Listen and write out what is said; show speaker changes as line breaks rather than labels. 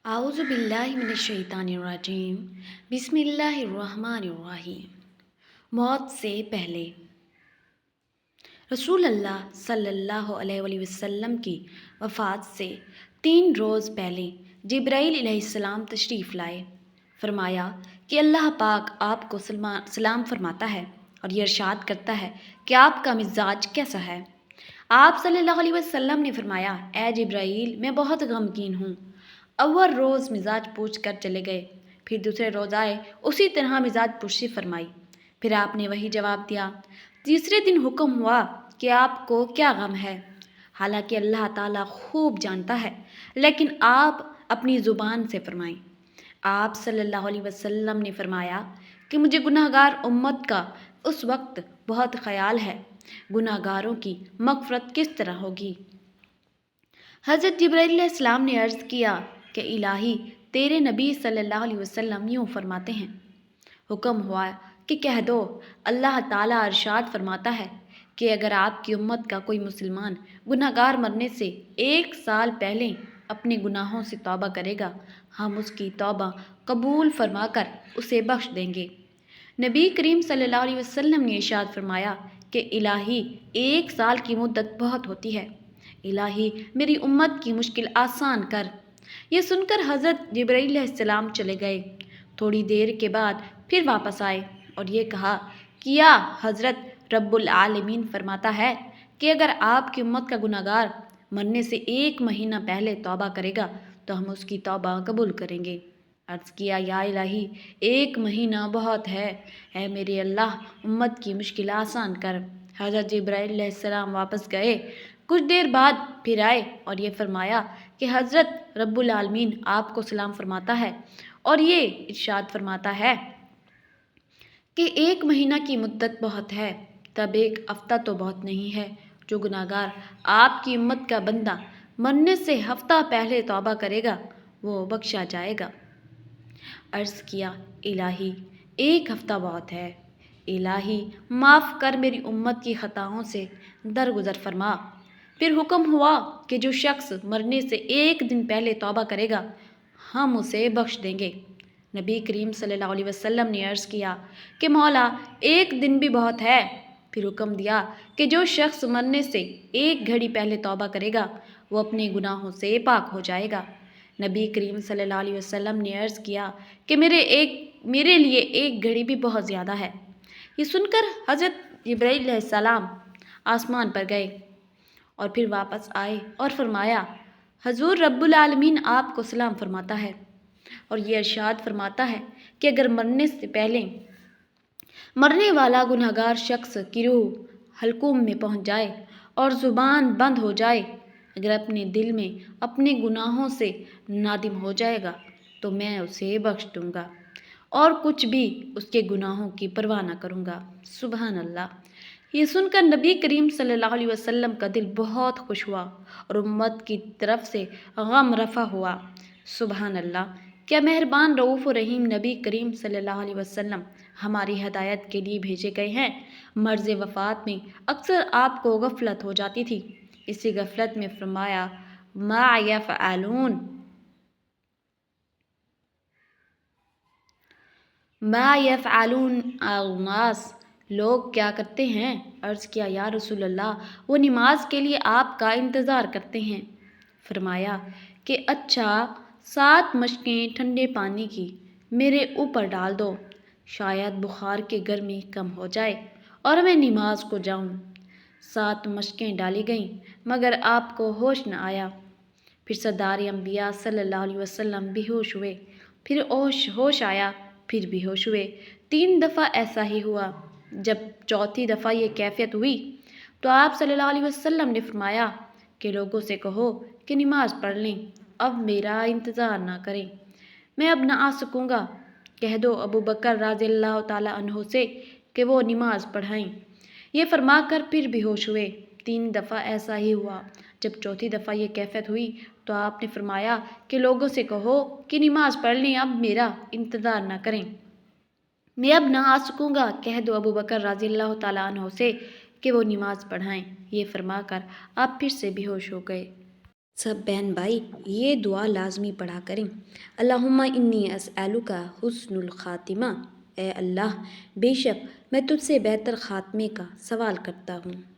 اعوذ باللہ من الشیطان الرجیم بسم اللہ الرحمن الرحیم۔ موت سے پہلے رسول اللہ صلی اللہ علیہ وسلم کی وفات سے 3 روز پہلے جبرائیل علیہ السلام تشریف لائے۔ فرمایا کہ اللہ پاک آپ کو سلام فرماتا ہے اور یہ ارشاد کرتا ہے کہ آپ کا مزاج کیسا ہے۔ آپ صلی اللہ علیہ وسلم نے فرمایا، اے جبرائیل، میں بہت غمگین ہوں۔ اول روز مزاج پوچھ کر چلے گئے، پھر دوسرے روز آئے، اسی طرح مزاج پرسی فرمائی، پھر آپ نے وہی جواب دیا۔ تیسرے دن حکم ہوا کہ آپ کو کیا غم ہے، حالانکہ اللہ تعالیٰ خوب جانتا ہے، لیکن آپ اپنی زبان سے فرمائیں۔ آپ صلی اللہ علیہ وسلم نے فرمایا کہ مجھے گناہ گار امت کا اس وقت بہت خیال ہے، گناہ گاروں کی مغفرت کس طرح ہوگی۔ حضرت جبرائیل علیہ السلام نے عرض کیا کہ الہی، تیرے نبی صلی اللہ علیہ وسلم یوں فرماتے ہیں۔ حکم ہوا کہ کہہ دو، اللہ تعالیٰ ارشاد فرماتا ہے کہ اگر آپ کی امت کا کوئی مسلمان گناہ گار مرنے سے 1 سال پہلے اپنے گناہوں سے توبہ کرے گا، ہم اس کی توبہ قبول فرما کر اسے بخش دیں گے۔ نبی کریم صلی اللہ علیہ وسلم نے ارشاد فرمایا کہ الہی، 1 سال کی مدت بہت ہوتی ہے، الہی میری امت کی مشکل آسان کر۔ یہ سن کر حضرت جبرائیل علیہ السلام چلے گئے۔ تھوڑی دیر کے بعد پھر واپس آئے اور یہ کہا کہ یا حضرت، رب العالمین فرماتا ہے کہ اگر آپ کی امت کا گناہ گار مرنے سے 1 مہینہ پہلے توبہ کرے گا تو ہم اس کی توبہ قبول کریں گے۔ عرض کیا، یا الہی، 1 مہینہ بہت ہے، اے میرے اللہ، امت کی مشکل آسان کر۔ حضرت جبرائیل علیہ السلام واپس گئے، کچھ دیر بعد پھر آئے اور یہ فرمایا کہ حضرت، رب العالمین آپ کو سلام فرماتا ہے اور یہ ارشاد فرماتا ہے کہ 1 مہینہ کی مدت بہت ہے، تب 1 ہفتہ تو بہت نہیں ہے۔ جو گناہ گار آپ کی امت کا بندہ مرنے سے ہفتہ پہلے توبہ کرے گا وہ بخشا جائے گا۔ عرض کیا، الہی، 1 ہفتہ بہت ہے، الہی معاف کر میری امت کی خطاؤں سے درگزر فرما۔ پھر حکم ہوا کہ جو شخص مرنے سے 1 دن پہلے توبہ کرے گا ہم اسے بخش دیں گے۔ نبی کریم صلی اللہ علیہ وسلم نے عرض کیا کہ مولا، 1 دن بھی بہت ہے۔ پھر حکم دیا کہ جو شخص مرنے سے 1 گھڑی پہلے توبہ کرے گا وہ اپنے گناہوں سے پاک ہو جائے گا۔ نبی کریم صلی اللہ علیہ وسلم نے عرض کیا کہ میرے لیے 1 گھڑی بھی بہت زیادہ ہے۔ یہ سن کر حضرت جبرائیل علیہ السلام آسمان پر گئے اور پھر واپس آئے اور فرمایا، حضور، رب العالمین آپ کو سلام فرماتا ہے اور یہ ارشاد فرماتا ہے کہ اگر مرنے سے پہلے مرنے والا گناہ گار شخص کی روح حلقوم میں پہنچ جائے اور زبان بند ہو جائے، اگر اپنے دل میں اپنے گناہوں سے نادم ہو جائے گا تو میں اسے بخش دوں گا اور کچھ بھی اس کے گناہوں کی پرواہ نہ کروں گا۔ سبحان اللہ۔ یہ سن کر نبی کریم صلی اللہ علیہ وسلم کا دل بہت خوش ہوا اور امت کی طرف سے غم رفع ہوا۔ سبحان اللہ۔ کیا مہربان رؤوف رحیم نبی کریم صلی اللہ علیہ وسلم ہماری ہدایت کے لیے بھیجے گئے ہیں۔ مرض وفات میں اکثر آپ کو غفلت ہو جاتی تھی، اسی غفلت میں فرمایا، ما یفعلون الناس، لوگ کیا کرتے ہیں؟ عرض کیا، یا رسول اللہ، وہ نماز کے لیے آپ کا انتظار کرتے ہیں۔ فرمایا کہ اچھا، 7 مشقیں ٹھنڈے پانی کی میرے اوپر ڈال دو، شاید بخار کی گرمی کم ہو جائے اور میں نماز کو جاؤں۔ 7 مشقیں ڈالی گئیں مگر آپ کو ہوش نہ آیا۔ پھر سردار انبیاء صلی اللہ علیہ وسلم بے ہوش ہوئے، پھر ہوش آیا، پھر بے ہوش ہوئے۔ 3 دفعہ ایسا ہی ہوا۔ جب 4تھی دفعہ یہ کیفیت ہوئی تو آپ صلی اللہ علیہ وسلم نے فرمایا کہ لوگوں سے کہو کہ نماز پڑھ لیں، اب میرا انتظار نہ کریں، میں اب نہ آ سکوں گا۔ کہہ دو ابو بکر رضی اللہ تعالیٰ عنہ سے کہ وہ نماز پڑھائیں۔ یہ فرما کر پھر بے ہوش ہوئے۔ 3 دفعہ ایسا ہی ہوا۔ جب 4تھی دفعہ یہ کیفیت ہوئی تو آپ نے فرمایا کہ لوگوں سے کہو کہ نماز پڑھ لیں، اب میرا انتظار نہ کریں، میں اب نہ آ سکوں گا۔ کہہ دو ابو بکر رضی اللہ تعالیٰ عنہ سے کہ وہ نماز پڑھائیں۔ یہ فرما کر آپ پھر سے بے ہوش ہو گئے۔ سب بہن بھائی یہ دعا لازمی پڑھا کریں۔ اللہم انی اسألک حسن الخاتمہ، اے اللہ بے شک میں تجھ سے بہتر خاتمے کا سوال کرتا ہوں۔